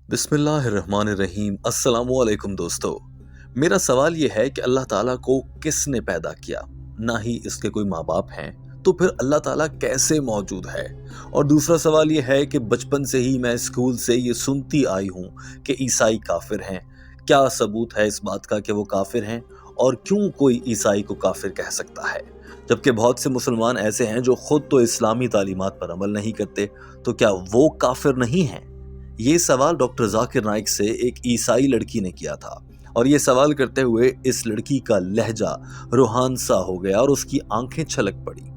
बिस्मिल्लाहिर्रहमानिर्रहीम। अस्सलामुअलैकुम दोस्तों। मेरा सवाल ये है कि अल्लाह ताला को किसने पैदा किया? ना ही इसके कोई माँ बाप हैं, तो फिर अल्लाह ताला कैसे मौजूद है? और दूसरा सवाल ये है कि बचपन से ही मैं स्कूल से ये सुनती आई हूँ कि ईसाई काफिर हैं। क्या सबूत है इस बात का कि वो काफिर हैं? और क्यों कोई ईसाई को काफिर कह सकता है, जबकि बहुत से मुसलमान ऐसे हैं जो खुद तो इस्लामी तालीमात पर अमल नहीं करते, तो क्या वो काफिर नहीं हैं? ये सवाल डॉक्टर जाकिर नाइक से एक ईसाई लड़की ने किया था, और ये सवाल करते हुए इस लड़की का लहजा रूहान सा हो गया और उसकी आंखें छलक पड़ी।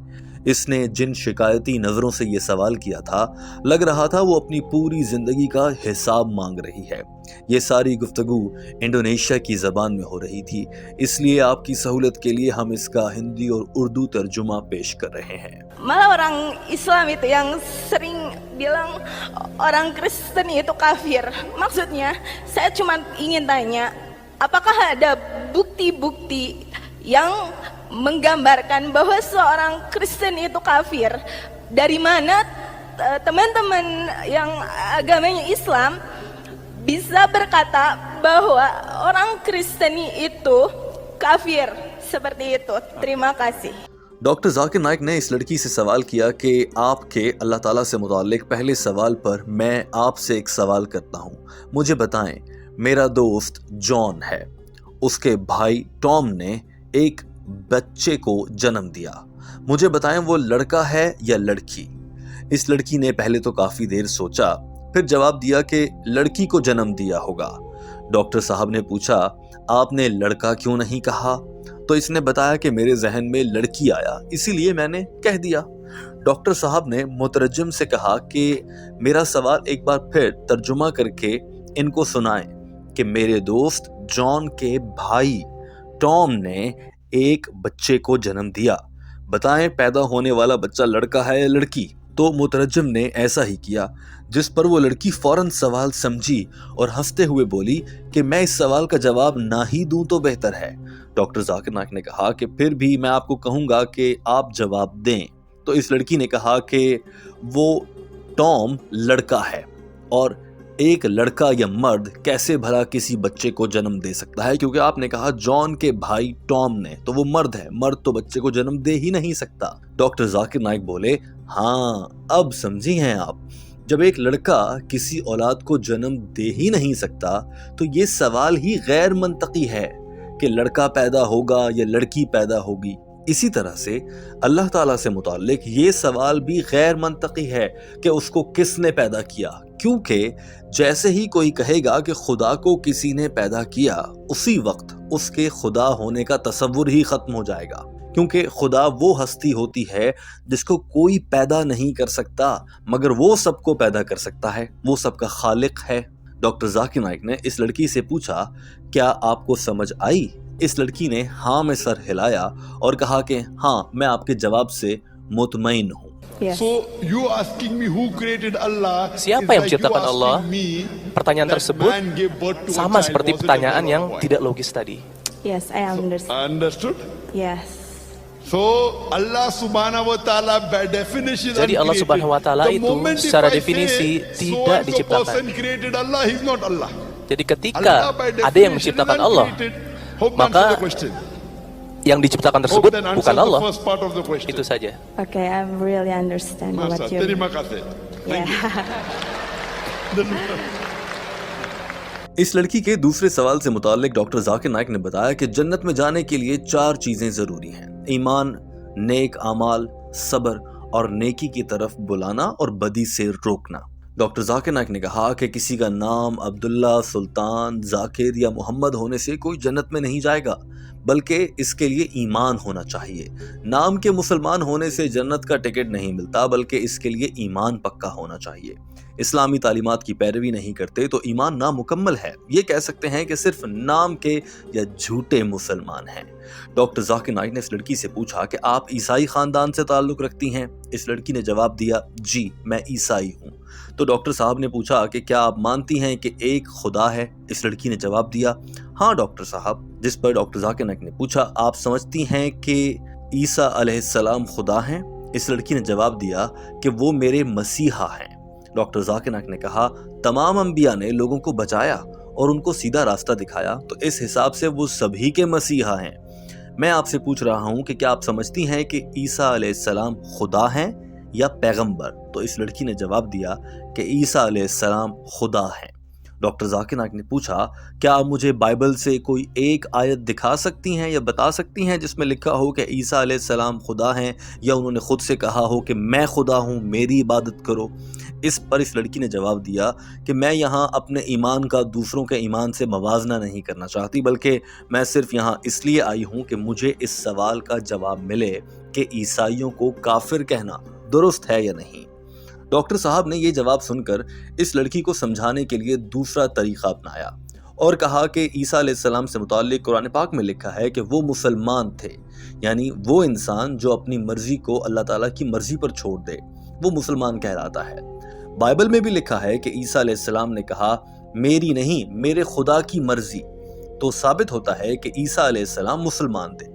इसने जिन शिकायती नजरों से ये सवाल किया था, लग रहा था वो अपनी पूरी जिंदगी का हिसाब मांग रही है। ये सारी गुफ्तगू इंडोनेशिया की जबान में हो रही थी, इसलिए आपकी सहूलत के लिए हम इसका हिंदी और उर्दू तर्जुमा पेश कर रहे हैं। Malah orang Islam itu yang sering bilang orang Kristen itu kafir. Maksudnya, saya cuma ingin tanya, apakah ada bukti-bukti yang menggambarkan bahwa seorang Kristen itu kafir? Dari mana teman-teman yang agamanya Islam bisa berkata bahwa orang Kristen itu kafir seperti itu? Terima kasih. Doctor Zakir Naik ने इस लड़की से सवाल किया कि आपके अल्लाह ताला से मुताल्लिक पहले सवाल पर मैं आपसे एक सवाल करता हूँ। मुझे बताएं, मेरा दोस्त जॉन है, उसके भाई टॉम ने एक बच्चे को जन्म दिया। मुझे बताएं वो लड़का है या लड़की? इस लड़की ने पहले तो काफ़ी देर सोचा, फिर जवाब दिया कि लड़की को जन्म दिया होगा। डॉक्टर साहब ने पूछा, आपने लड़का क्यों नहीं कहा? तो इसने बताया कि मेरे जहन में लड़की आया, इसीलिए मैंने कह दिया। डॉक्टर साहब ने मुतरज्जिम से कहा कि मेरा सवाल एक बार फिर तर्जुमा करके इनको सुनाएं कि मेरे दोस्त जॉन के भाई टॉम ने एक बच्चे को जन्म दिया। बताएं पैदा होने वाला बच्चा लड़का है या लड़की? तो मुतरज्जिम ने ऐसा ही किया, जिस पर वो लड़की फौरन सवाल समझी और हंसते हुए बोली कि मैं इस सवाल का जवाब ना ही दूं तो बेहतर है। डॉक्टर जाकिर नाइक ने कहा कि फिर भी मैं आपको कहूंगा कि आप जवाब दें। तो इस लड़की ने कहा कि वो टॉम लड़का है, और एक लड़का या मर्द कैसे भला किसी बच्चे को जन्म दे सकता है? क्योंकि आपने कहा जॉन के भाई टॉम ने, तो वो मर्द है, मर्द तो बच्चे को जन्म दे ही नहीं सकता। डॉक्टर जाकिर नाइक बोले, हाँ अब समझी हैं आप। जब एक लड़का किसी औलाद को जन्म दे ही नहीं सकता, तो ये सवाल ही गैर मंतकी है कि लड़का पैदा होगा या लड़की पैदा होगी। इसी तरह से अल्लाह ताला से मुताल्लिक ये सवाल भी गैर मंतकी है कि उसको किसने पैदा किया, क्योंकि जैसे ही कोई कहेगा कि खुदा को किसी ने पैदा किया, उसी वक्त उसके खुदा होने का तसव्वुर ही खत्म हो जाएगा, क्योंकि खुदा वो हस्ती होती है जिसको कोई पैदा नहीं कर सकता, मगर वो सबको पैदा कर सकता है, वो सबका खालिक है। डॉक्टर जाकिर नाइक ने इस लड़की से पूछा, क्या आपको समझ आई? इस लड़की ने हाँ में सर हिलाया और कहा कि हाँ, मैं आपके जवाब से मुतमईन हूँ। Yes. So you asking me who created Allah? Siapa yang menciptakan Allah? Pertanyaan tersebut sama seperti pertanyaan yang tidak logis tadi. Yes, I understand. Understood? Yes. So Allah Subhanahu wa Taala by definition. Jadi Allah Subhanahu wa Taala itu secara definisi tidak diciptakan. Person created Allah, he's not Allah. Jadi ketika ada yang menciptakan Allah, maka yang diciptakan tersebut bukan Allah. Itu saja. Okay, I really understand what you mean. Terima kasih. इस लड़की के दूसरे सवाल से मुताल्लिक doctor Zakir Naik ने बताया कि जन्नत में जाने के लिए 4 चीजें जरूरी हैं: ईमान, नेक अमाल, सब्र और नेकी की तरफ बुलाना और बदी से रोकना। डॉक्टर जाकिर नाइक ने कहा कि किसी का नाम अब्दुल्ला, सुल्तान, जाकिर या मोहम्मद होने से कोई जन्नत में नहीं जाएगा, बल्कि इसके लिए ईमान होना चाहिए। नाम के मुसलमान होने से जन्नत का टिकट नहीं मिलता, बल्कि इसके लिए ईमान पक्का होना चाहिए। इस्लामी तालीमात की पैरवी नहीं करते तो ईमान नामुकम्मल है। ये कह सकते हैं कि सिर्फ नाम के या झूठे मुसलमान हैं। डॉक्टर जाकिर नाइक ने इस लड़की से पूछा कि आप ईसाई खानदान से ताल्लुक़ रखती हैं? इस लड़की ने जवाब दिया, जी मैं ईसाई हूँ। तो डॉक्टर साहब ने पूछा कि क्या आप मानती हैं कि एक खुदा है? इस लड़की ने जवाब दिया, हाँ डॉक्टर साहब। जिस पर डॉक्टर जाकिर नाइक ने पूछा, आप समझती हैं कि ईसा अलैहिस्सलाम खुदा हैं? इस लड़की ने जवाब दिया कि वो मेरे मसीहा हैं। डॉक्टर जाकिर नाइक ने कहा, तमाम अंबिया ने लोगों को बचाया और उनको सीधा रास्ता दिखाया, तो इस हिसाब से वो सभी के मसीहा हैं। मैं आपसे पूछ रहा हूं कि क्या आप समझती हैं कि ईसा अलैहिस्सलाम खुदा हैं या पैगंबर? तो इस लड़की ने जवाब दिया कि ईसा अलैहिस्सलाम खुदा हैं। डॉक्टर जाकिर नाइक ने पूछा, क्या आप मुझे बाइबल से कोई एक आयत दिखा सकती हैं या बता सकती हैं जिसमें लिखा हो कि ईसा अलैहिस्सलाम खुदा हैं या उन्होंने खुद से कहा हो कि मैं खुदा हूँ, मेरी इबादत करो? इस पर इस लड़की ने जवाब दिया कि मैं यहाँ अपने ईमान का दूसरों के ईमान से मवाजना नहीं करना चाहती, बल्कि मैं सिर्फ यहाँ इसलिए आई हूँ कि मुझे इस सवाल का जवाब मिले कि ईसाइयों को काफिर कहना दुरुस्त है या नहीं। डॉक्टर साहब ने ये जवाब सुनकर इस लड़की को समझाने के लिए दूसरा तरीका अपनाया और कहा कि ईसा अलैहिस्सलाम से मुताल्लिक कुरान पाक में लिखा है कि वो मुसलमान थे, यानी वो इंसान जो अपनी मर्जी को अल्लाह ताला की मर्जी पर छोड़ दे वो मुसलमान कहलाता है। बाइबल में भी लिखा है कि ईसा अलैहिस्सलाम ने कहा, मेरी नहीं मेरे खुदा की मर्जी, तो साबित होता है कि ईसा अलैहिस्सलाम मुसलमान थे।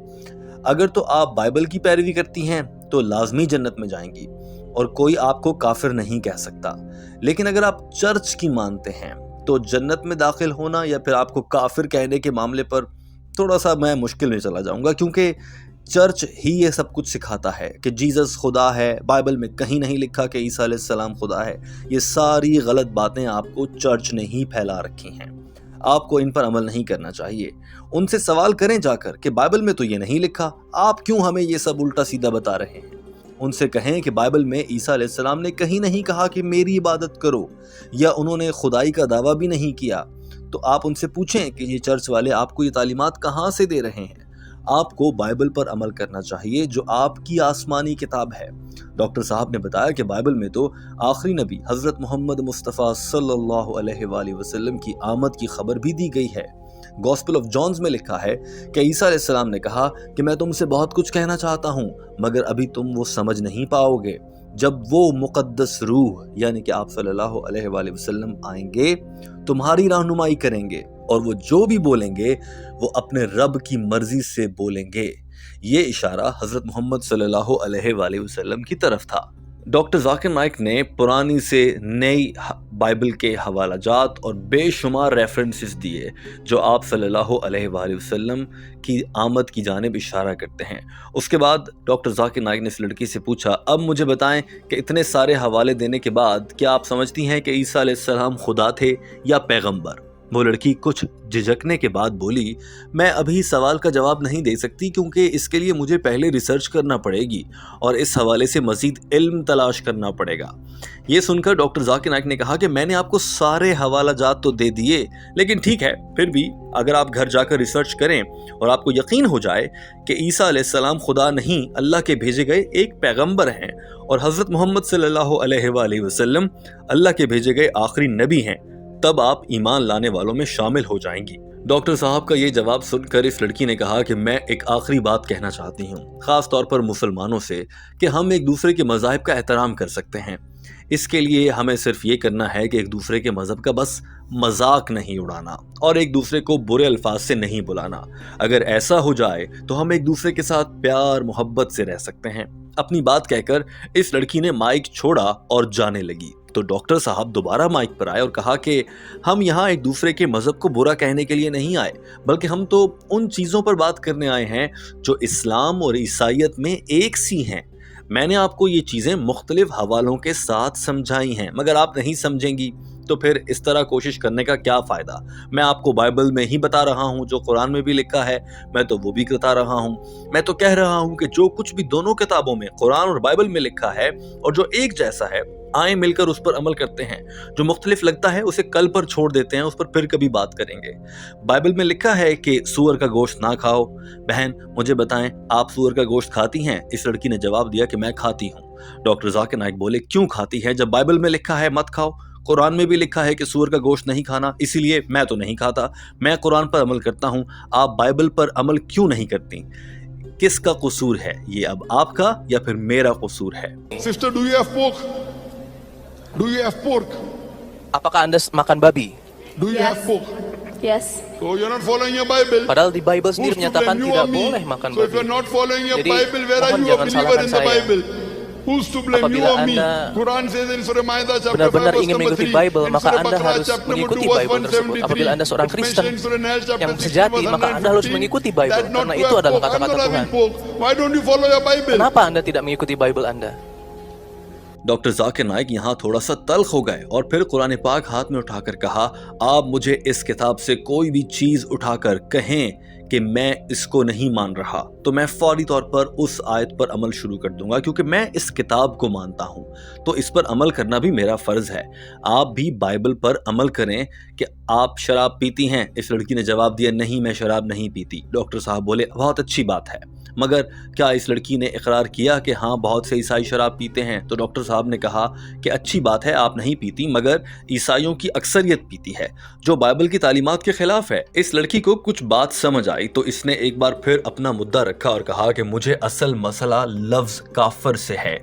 अगर तो आप बाइबल की पैरवी करती हैं तो लाजमी जन्नत में जाएंगी और कोई आपको काफिर नहीं कह सकता, लेकिन अगर आप चर्च की मानते हैं तो जन्नत में दाखिल होना या फिर आपको काफिर कहने के मामले पर थोड़ा सा मैं मुश्किल में चला जाऊंगा, क्योंकि चर्च ही ये सब कुछ सिखाता है कि जीसस खुदा है। बाइबल में कहीं नहीं लिखा कि ईसा अलैहिस्सलाम खुदा है। ये सारी गलत बातें आपको चर्च ने ही फैला रखी हैं, आपको इन पर अमल नहीं करना चाहिए। उनसे सवाल करें जाकर कि बाइबल में तो ये नहीं लिखा, आप क्यों हमें ये सब उल्टा सीधा बता रहे हैं? उनसे कहें कि बाइबल में ईसा अलैहिस्सलाम ने कहीं नहीं कहा कि मेरी इबादत करो, या उन्होंने खुदाई का दावा भी नहीं किया। तो आप उनसे पूछें कि ये चर्च वाले आपको ये तालीमात कहाँ से दे रहे हैं। आपको बाइबल पर अमल करना चाहिए जो आपकी आसमानी किताब है। डॉक्टर साहब ने बताया कि बाइबल में तो आखिरी नबी हज़रत मोहम्मद मुस्तफ़ा सल्लल्लाहु अलैहि वसल्लम की आमद की खबर भी दी गई है। गॉस्पेल ऑफ जॉन्स में लिखा है कि ईसा अलैहिस्सलाम ने कहा कि मैं तुमसे बहुत कुछ कहना चाहता हूँ, मगर अभी तुम वो समझ नहीं पाओगे। जब वो मुक़द्दस रूह यानी कि आप सल्लल्लाहु अलैहि वसल्लम आएंगे, तुम्हारी रहनुमाई करेंगे और वो जो भी बोलेंगे वो अपने रब की मर्जी से बोलेंगे। ये इशारा हज़रत मोहम्मद सल्लल्लाहु अलैहि वसल्लम की तरफ था। डॉक्टर जाकिर नाइक ने पुरानी से नई बाइबल के हवालाजात और बेशुमार रेफरेंसेस दिए जो आप सल्लल्लाहु अलैहि वसल्लम की आमद की जानिब इशारा करते हैं। उसके बाद डॉक्टर जाकिर नाइक ने इस लड़की से पूछा, अब मुझे बताएं कि इतने सारे हवाले देने के बाद क्या आप समझती हैं कि ईसा अलैहिस्सलाम खुदा थे या पैगंबर? वो लड़की कुछ झिझकने के बाद बोली, मैं अभी सवाल का जवाब नहीं दे सकती क्योंकि इसके लिए मुझे पहले रिसर्च करना पड़ेगी और इस हवाले से मज़ीद इल्म तलाश करना पड़ेगा। ये सुनकर डॉक्टर जाकिर नाइक ने कहा कि मैंने आपको सारे हवालाजात तो दे दिए, लेकिन ठीक है, फिर भी अगर आप घर जाकर रिसर्च करें और आपको यकीन हो जाए कि ईसा अलैहिस्सलाम खुदा नहीं अल्लाह के भेजे गए एक पैगंबर हैं और हज़रत मोहम्मद सल्लल्लाहु अलैहि वसल्लम अल्लाह के भेजे गए आखिरी नबी हैं, तब आप ईमान लाने वालों में शामिल हो जाएंगी। डॉक्टर साहब का ये जवाब सुनकर इस लड़की ने कहा कि मैं एक आखिरी बात कहना चाहती हूँ, ख़ास तौर पर मुसलमानों से, कि हम एक दूसरे के मज़ाहिब का एहतराम कर सकते हैं। इसके लिए हमें सिर्फ ये करना है कि एक दूसरे के मज़हब का बस मजाक नहीं उड़ाना और एक दूसरे को बुरे अल्फाज से नहीं बुलाना। अगर ऐसा हो जाए तो हम एक दूसरे के साथ प्यार मोहब्बत से रह सकते हैं। अपनी बात कहकर इस लड़की ने माइक छोड़ा और जाने लगी। तो डॉक्टर साहब दोबारा माइक पर आए और कहा कि हम यहाँ एक दूसरे के मज़हब को बुरा कहने के लिए नहीं आए, बल्कि हम तो उन चीज़ों पर बात करने आए हैं जो इस्लाम और ईसाइयत में एक सी हैं। मैंने आपको ये चीज़ें मुख्तलिफ हवालों के साथ समझाई हैं, मगर आप नहीं समझेंगी तो फिर इस तरह कोशिश करने का क्या फ़ायदा। मैं आपको बाइबल में ही बता रहा हूँ, जो कुरान में भी लिखा है मैं तो वो भी बता रहा हूँ। मैं तो कह रहा हूँ कि जो कुछ भी दोनों किताबों में, कुरान और बाइबल में लिखा है और जो एक जैसा है, आए मिलकर उस पर अमल करते हैं। जो मुख्तलिफ लगता है उसे कल पर छोड़ देते हैं, उस पर फिर कभी बात करेंगे। बाइबल में लिखा है कि सूअर का गोश्त ना खाओ। बहन मुझे बताएं, आप सूअर का गोश्त खाती हैं? इस लड़की ने जवाब दिया कि मैं खाती हूँ। डॉक्टर जाकिर नाइक बोले, क्यों खाती है जब बाइबल में लिखा है मत खाओ, कुरान में भी लिखा है कि सूअर का गोश्त नहीं खाना, इसीलिए मैं तो नहीं खाता। मैं कुरान पर अमल करता हूँ, आप बाइबल पर अमल क्यों नहीं करती? किसका कसूर है ये, अब आपका या फिर मेरा कसूर है? Sister, do you have pork? Do you have pork? Apakah Anda makan babi? Do you have pork? Yes. So you're not following your Bible. Padahal di Bible sendiri Who's to menyatakan blame, you tidak or me? boleh makan So if babi. you're not following your Jadi, Bible, where are mohon you a jangan believer salahkan in the saya. Bible? Who's to blame, you Apabila or me? Anda Quran says in Surah Ma'idah chapter 5 benar-benar verse ingin number mengikuti 3. Bible, In maka Surah Anda Baqarah harus chapter number mengikuti 2 verse Bible tersebut. 173. Apabila Anda seorang It's Kristen mentioned in Surah Nahl chapter yang 16 sejati, verse maka Anda harus 150, mengikuti Bible, that not karena to itu have adalah pork, I'm kata-kata not having Tuhan. pork. Why don't you follow your Bible? Kenapa Anda tidak mengikuti Bible Anda? Doctor Zakir Naik यहाँ थोड़ा सा तल्ख हो गए और फिर कुरान पाक हाथ में उठाकर कहा, आप मुझे इस किताब से कोई भी चीज उठाकर कहें कि मैं इसको नहीं मान रहा तो मैं फौरी तौर पर उस आयत पर अमल शुरू कर दूंगा, क्योंकि मैं इस किताब को मानता हूं तो इस पर अमल करना भी मेरा फर्ज है। आप भी बाइबल पर अमल करें कि आप शराब पीती हैं। इस लड़की ने जवाब दिया, नहीं मैं शराब नहीं पीती। डॉक्टर साहब बोले, बहुत अच्छी बात है, मगर क्या इस लड़की ने इकरार किया कि हाँ बहुत से ईसाई शराब पीते हैं? तो डॉक्टर साहब ने कहा कि अच्छी बात है आप नहीं पीती, मगर ईसाइयों की अक्सरियत पीती है, जो बाइबल की तालीमात के खिलाफ है। इस लड़की को कुछ बात समझ आई तो इसने एक बार फिर अपना मुद्दा रखा और कहा कि मुझे असल मसला लफ्ज़ काफिर से है।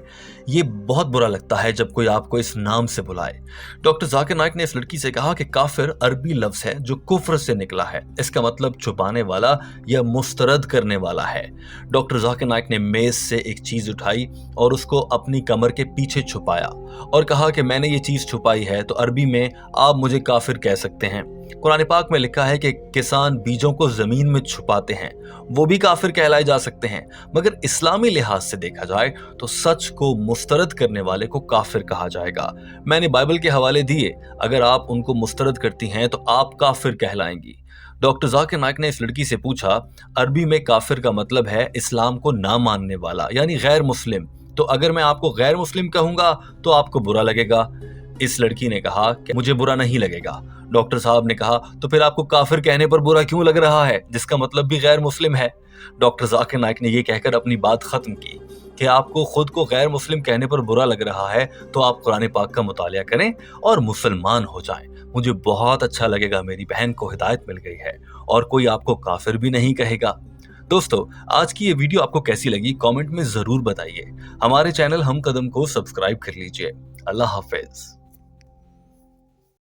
ये बहुत बुरा लगता है जब कोई आपको इस नाम से बुलाए। डॉक्टर जाकिर नाइक ने इस लड़की से कहा कि काफिर अरबी लफ्ज़ है जो कुफ्र से निकला है, इसका मतलब छुपाने वाला या मुस्तरद करने वाला है। डॉक्टर जाकिर नाइक ने मेज से एक चीज़ उठाई और उसको अपनी कमर के पीछे छुपाया और कहा कि मैंने ये चीज़ छुपाई है तो अरबी में आप मुझे काफिर कह सकते हैं। कुरान पाक में लिखा है कि किसान बीजों को ज़मीन में छुपाते हैं, वो भी काफिर कहलाए जा सकते हैं, मगर इस्लामी लिहाज से देखा जाए तो सच को मुस्तरद करने वाले को काफिर कहा जाएगा। मैंने बाइबल के हवाले दिए, अगर आप उनको मुस्तरद करती हैं तो आप काफिर कहलाएंगी। डॉक्टर जाकिर नाइक ने इस लड़की से पूछा, अरबी में काफिर का मतलब है इस्लाम को ना मानने वाला, यानी गैर मुस्लिम, तो अगर मैं आपको गैर मुस्लिम कहूँगा तो आपको बुरा लगेगा। इस लड़की ने कहा कि मुझे बुरा नहीं लगेगा। डॉक्टर साहब ने कहा, तो फिर आपको काफिर कहने पर बुरा क्यों लग रहा है, जिसका मतलब भी गैर मुस्लिम है? डॉक्टर जाकिर नाइक ने ये कहकर अपनी बात खत्म की कि आपको खुद को गैर मुस्लिम कहने पर बुरा लग रहा है तो आप कुरान पाक का मुतालिया करें और मुसलमान हो जाएं। मुझे बहुत अच्छा लगेगा, मेरी बहन को हिदायत मिल गई है और कोई आपको काफिर भी नहीं कहेगा। दोस्तों, आज की ये वीडियो आपको कैसी लगी कमेंट में जरूर बताइए। हमारे चैनल हम कदम को सब्सक्राइब कर लीजिए। अल्लाह हाफिज।